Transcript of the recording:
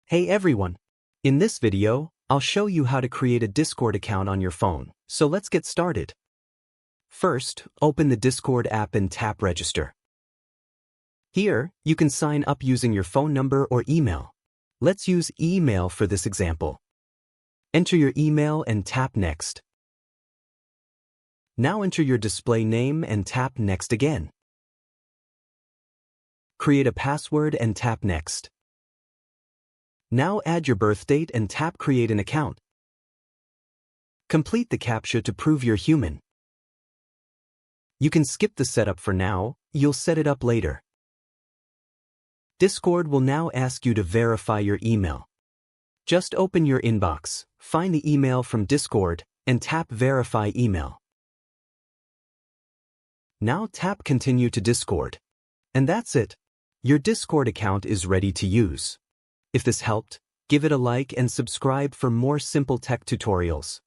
Hey everyone! In this video, I'll show you how to create a Discord account on your phone. So let's get started. First, open the Discord app and tap Register. Here, you can sign up using your phone number or email. Let's use email for this example. Enter your email and tap Next. Now enter your display name and tap Next again. Create a password and tap Next. Now add your birth date and tap Create an account. Complete the CAPTCHA to prove you're human. You can skip the setup for now, you'll set it up later. Discord will now ask you to verify your email. Just open your inbox, find the email from Discord, and tap Verify Email. Now tap Continue to Discord. And that's it. Your Discord account is ready to use. If this helped, give it a like and subscribe for more simple tech tutorials.